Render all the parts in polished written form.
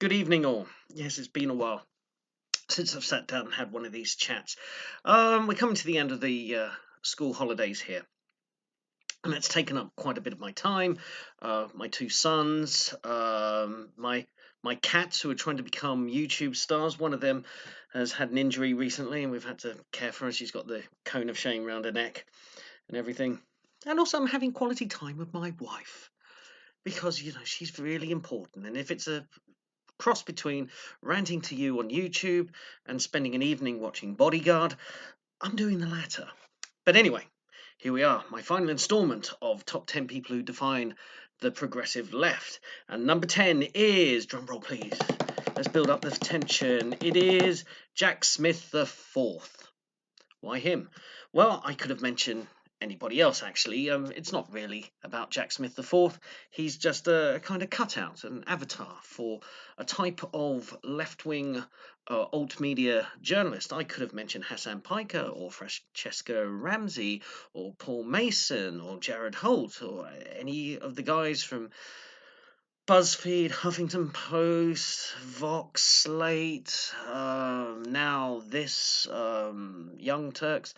Good evening, all. Yes, it's been a while since I've sat down and had one of these chats. We're coming to the end of the school holidays here, and it's taken up quite a bit of my time. My two sons, my cats who are trying to become YouTube stars. One of them has had an injury recently, and we've had to care for her. She's got the cone of shame round her neck and everything. And also, I'm having quality time with my wife because she's really important. And if it's a cross between ranting to you on YouTube and spending an evening watching Bodyguard, I'm doing the latter. But anyway, here we are, my final instalment of Top 10 People Who Define the Progressive Left. And number 10 is, drumroll please, let's build up the tension, it is Jack Smith the Fourth. Why him? Well, I could have mentioned anybody else actually. It's not really about Jack Smith the Fourth. He's just a kind of cutout, an avatar for a type of left-wing alt media journalist. I could have mentioned Hassan Piker or Francesca Ramsey or Paul Mason or Jared Holt or any of the guys from Buzzfeed, Huffington Post, Vox, Slate, now this, Young Turks,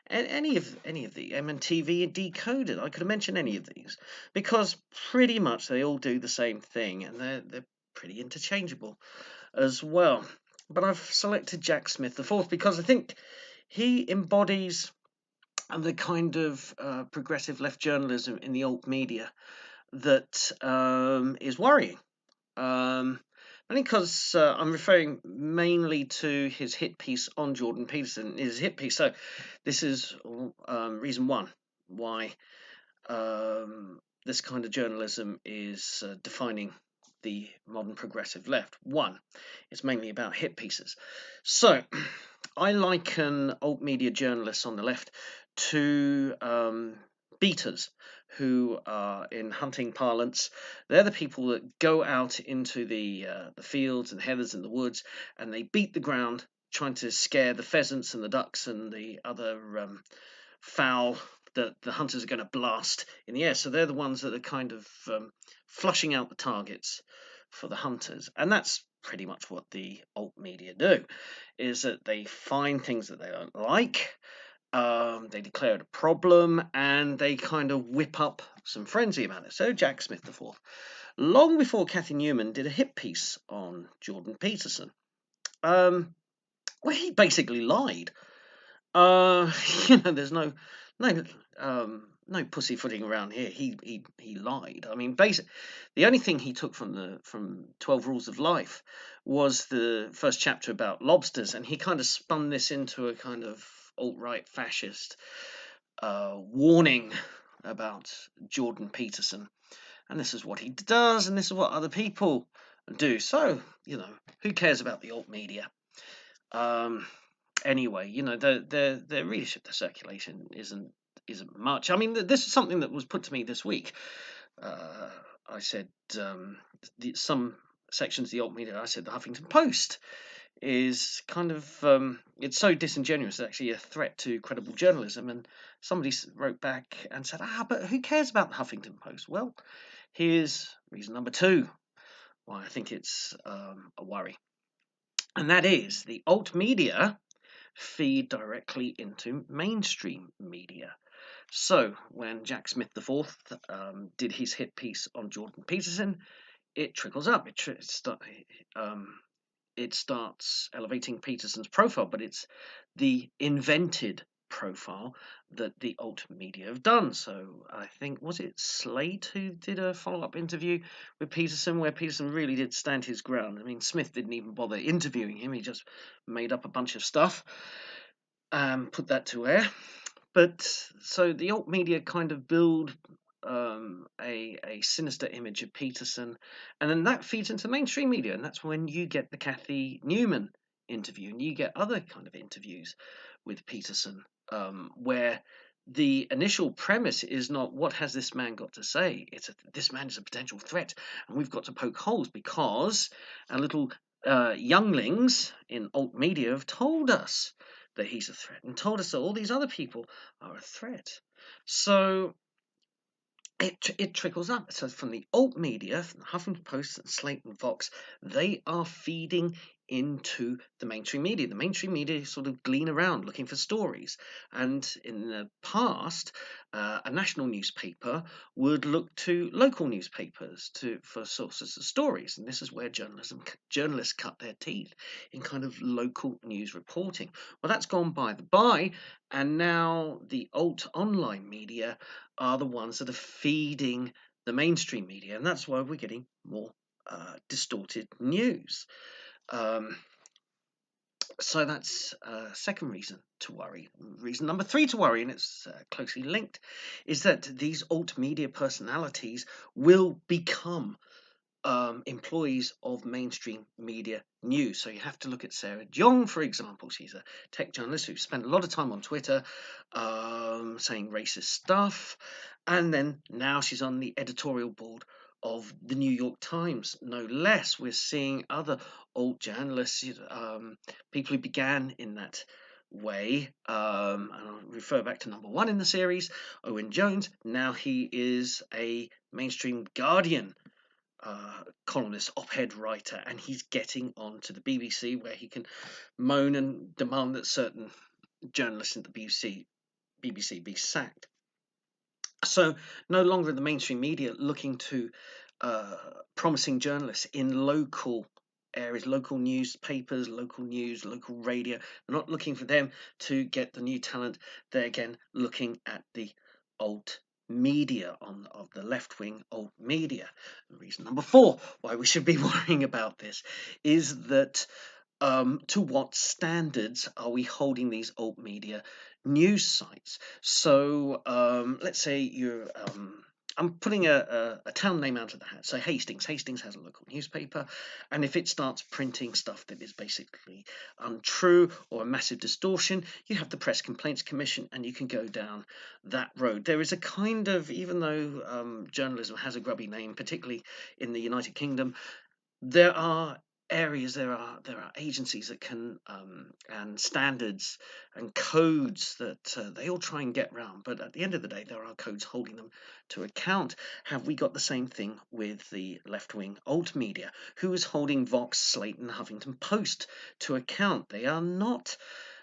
and any of the MNTV Decoded. I could have mentioned any of these because pretty much they all do the same thing, and they're pretty interchangeable as well. But I've selected Jack Smith the Fourth because I think he embodies the kind of progressive left journalism in the alt media that is worrying. Only because I'm referring mainly to his hit piece on Jordan Peterson, his hit piece. So this is reason one why this kind of journalism is defining the modern progressive left. One, it's mainly about hit pieces. So I liken alt media journalists on the left to beaters who are, in hunting parlance, they're the people that go out into the fields and heathers and the woods, and they beat the ground trying to scare the pheasants and the ducks and the other fowl that the hunters are going to blast in the air. So they're the ones that are kind of flushing out the targets for the hunters, and that's pretty much what the alt media do, is that they find things that they don't like, they declare it a problem, and they kind of whip up some frenzy about it. So Jack Smith the Fourth, long before Cathy Newman did a hit piece on Jordan Peterson, where he basically lied. There's no no pussyfooting around here. He lied. I mean, the only thing he took from 12 Rules of Life was the first chapter about lobsters, and he kind of spun this into a kind of alt-right fascist warning about Jordan Peterson. And this is what he does, and this is what other people do. So, who cares about the alt media? Anyway, their readership, their circulation isn't much. I mean, this is something that was put to me this week. I said some sections of the alt media. I said the Huffington Post is kind of it's so disingenuous. It's actually a threat to credible journalism. And somebody wrote back and said, but who cares about the Huffington Post? Well, here's reason number two why I think it's a worry, and that is the alt media feed directly into mainstream media. So when Jack Smith the Fourth did his hit piece on Jordan Peterson, it trickles up. It starts elevating Peterson's profile, but it's the invented profile that the alt media have done. So I think, was it Slate who did a follow-up interview with Peterson where Peterson really did stand his ground? I mean, Smith didn't even bother interviewing him. He just made up a bunch of stuff and put that to air. But so the alt media kind of build a sinister image of Peterson, and then that feeds into mainstream media, and that's when you get the Cathy Newman interview, and you get other kind of interviews with Peterson, where the initial premise is not what has this man got to say. It's this man is a potential threat, and we've got to poke holes because our little younglings in alt media have told us that he's a threat and told us that all these other people are a threat. So it trickles up. So from the alt media, from the Huffington Post and Slate and Vox, they are feeding into the mainstream media. The mainstream media sort of glean around looking for stories. And in the past, a national newspaper would look to local newspapers for sources of stories. And this is where journalists cut their teeth in kind of local news reporting. Well, that's gone by the by, and now the alt online media are the ones that are feeding the mainstream media, and that's why we're getting more distorted news. Um, so that's second reason to worry. Reason number three to worry, and it's closely linked, is that these alt media personalities will become employees of mainstream media news. So you have to look at Sarah Jong, for example. She's a tech journalist who spent a lot of time on Twitter saying racist stuff. And then now she's on the editorial board of the New York Times, no less. We're seeing other alt journalists, people who began in that way. And I'll refer back to number one in the series, Owen Jones. Now he is a mainstream Guardian columnist, op-ed writer, and he's getting on to the BBC, where he can moan and demand that certain journalists in the BBC be sacked. So no longer the mainstream media looking to promising journalists in local areas, local newspapers, local news, local radio. They're not looking for them to get the new talent. They're again looking at the alt media of the left-wing alt media. Reason number four why we should be worrying about this is that to what standards are we holding these alt media news sites? So let's say I'm putting a town name out of the hat. So Hastings. Hastings has a local newspaper, and if it starts printing stuff that is basically untrue or a massive distortion, you have the Press Complaints Commission, and you can go down that road. There is a kind of, even though journalism has a grubby name, particularly in the United Kingdom, there are areas, there are agencies that can and standards and codes that they all try and get round, but at the end of the day there are codes holding them to account. Have we got the same thing with the left-wing alt media? Who is holding Vox, Slate and Huffington Post to account? They are not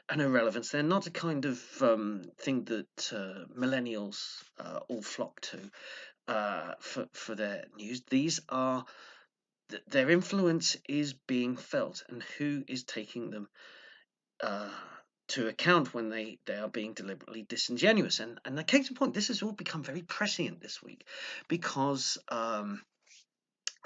an irrelevance. They're not a kind of thing that millennials all flock to for their news. These are their influence is being felt, and who is taking them to account when they are being deliberately disingenuous. And the case in point, this has all become very prescient this week because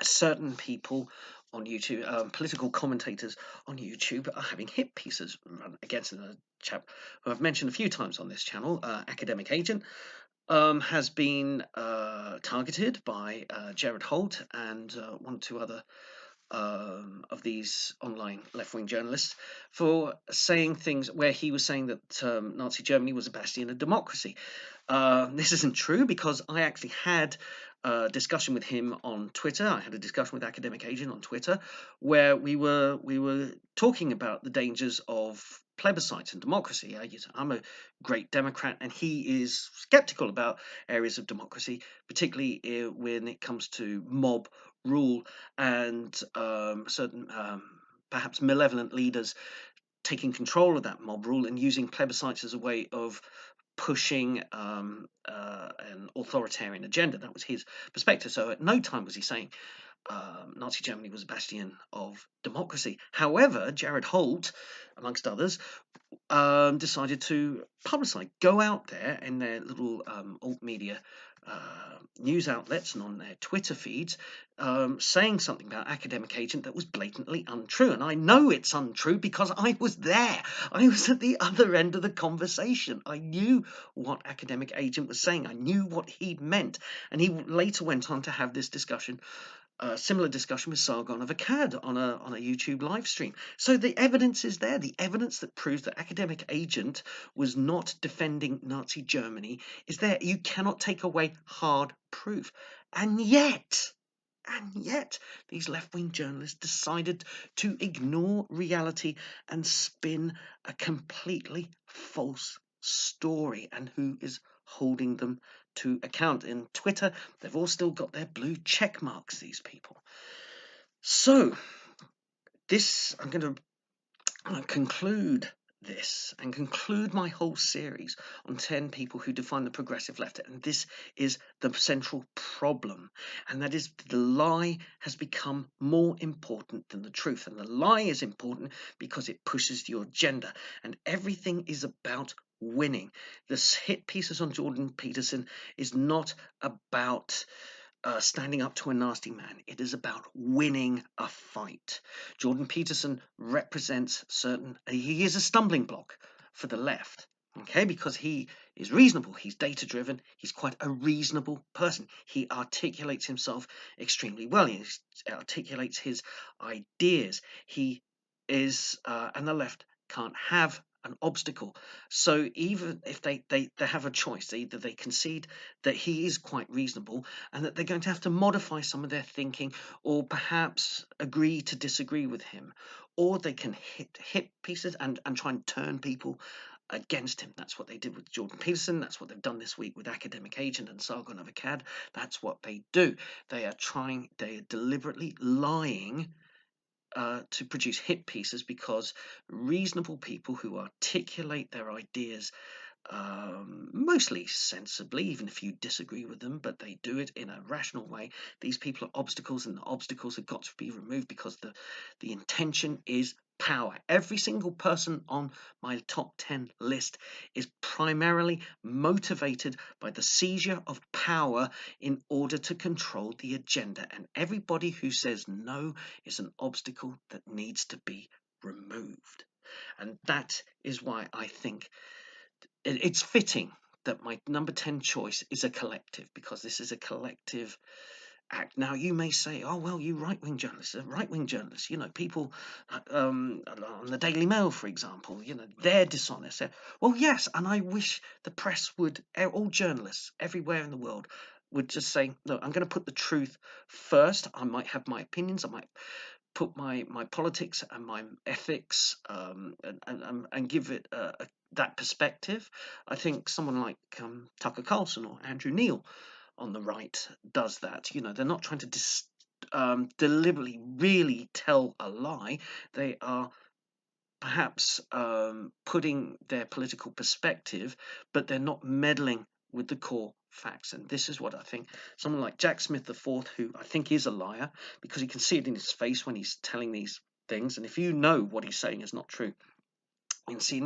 certain people on YouTube, political commentators on YouTube, are having hit pieces run against a chap who I've mentioned a few times on this channel, Academic Agent. Has been targeted by Jared Holt and one or two other of these online left-wing journalists for saying things where he was saying that Nazi Germany was a bastion of democracy. This isn't true, because I actually had a discussion with him on Twitter. I had a discussion with Academic Agent on Twitter where we were talking about the dangers of plebiscites and democracy. I'm a great Democrat, and he is skeptical about areas of democracy, particularly when it comes to mob rule and certain perhaps malevolent leaders taking control of that mob rule and using plebiscites as a way of pushing an authoritarian agenda. That was his perspective. So at no time was he saying Nazi Germany was a bastion of democracy. However, Jared Holt, amongst others, decided to publicize, go out there in their little alt media news outlets and on their Twitter feeds, saying something about Academic Agent that was blatantly untrue. And I know it's untrue because I was there. I was at the other end of the conversation. I knew what Academic Agent was saying. I knew what he meant. And he later went on to have this discussion, similar discussion with Sargon of Akkad on a YouTube live stream. So the evidence is there. The evidence that proves that Academic Agent was not defending Nazi Germany is there. You cannot take away hard proof. And yet, these left-wing journalists decided to ignore reality and spin a completely false story. And who is holding them to account. In Twitter, they've all still got their blue check marks, these people. So I'm going to conclude this and conclude my whole series on 10 people who define the progressive left. And this is the central problem, and that is the lie has become more important than the truth. And the lie is important because it pushes your agenda, and everything is about winning. This hit pieces on Jordan Peterson is not about standing up to a nasty man. It is about winning a fight. Jordan Peterson represents he is a stumbling block for the left. Okay, because he is reasonable, he's data driven, he's quite a reasonable person. He articulates himself extremely well, he articulates his ideas. He is, and the left can't have an obstacle. So even if they have a choice, either they concede that he is quite reasonable and that they're going to have to modify some of their thinking, or perhaps agree to disagree with him, or they can hit pieces and try and turn people against him. That's what they did with Jordan Peterson. That's what they've done this week with Academic Agent and Sargon of Akkad. That's what they do. They are deliberately lying to produce hit pieces, because reasonable people who articulate their ideas mostly sensibly, even if you disagree with them, but they do it in a rational way. These people are obstacles, and the obstacles have got to be removed, because the intention is power. Every single person on my top 10 list is primarily motivated by the seizure of power in order to control the agenda, and everybody who says no is an obstacle that needs to be removed. And that is why I think it's fitting that my number 10 choice is a collective, because this is a collective act. Now, you may say, oh, well, you right-wing journalists, people on the Daily Mail, for example, they're dishonest. Well, yes, and I wish the press would, all journalists everywhere in the world would just say, look, I'm going to put the truth first. I might have my opinions, I might put my politics and my ethics, and give it that perspective. I think someone like Tucker Carlson or Andrew Neil on the right does that. They're not trying to deliberately really tell a lie. They are perhaps putting their political perspective, but they're not meddling with the core facts. And this is what I think someone like Jack Smith IV, who I think is a liar, because you can see it in his face when he's telling these things, and if you know what he's saying is not true, you can see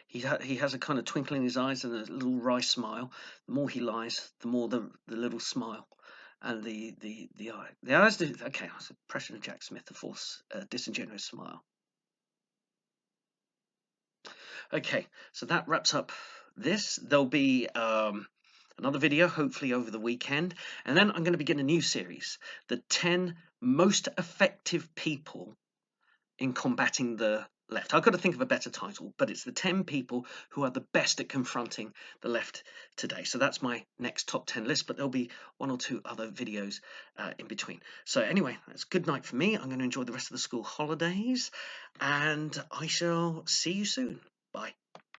he has a kind of twinkle in his eyes and a little wry smile. The more he lies, the more the little smile and the eye. The eyes do. Okay, that's a impression of Jack Smith IV's disingenuous smile. Okay, so that wraps up this. There'll be another video, hopefully over the weekend, and then I'm going to begin a new series, the 10 most effective people in combating the left. I've got to think of a better title, but it's the 10 people who are the best at confronting the left today. So that's my next top 10 list, but there'll be one or two other videos in between. So anyway, that's good night for me. I'm going to enjoy the rest of the school holidays, and I shall see you soon. Bye.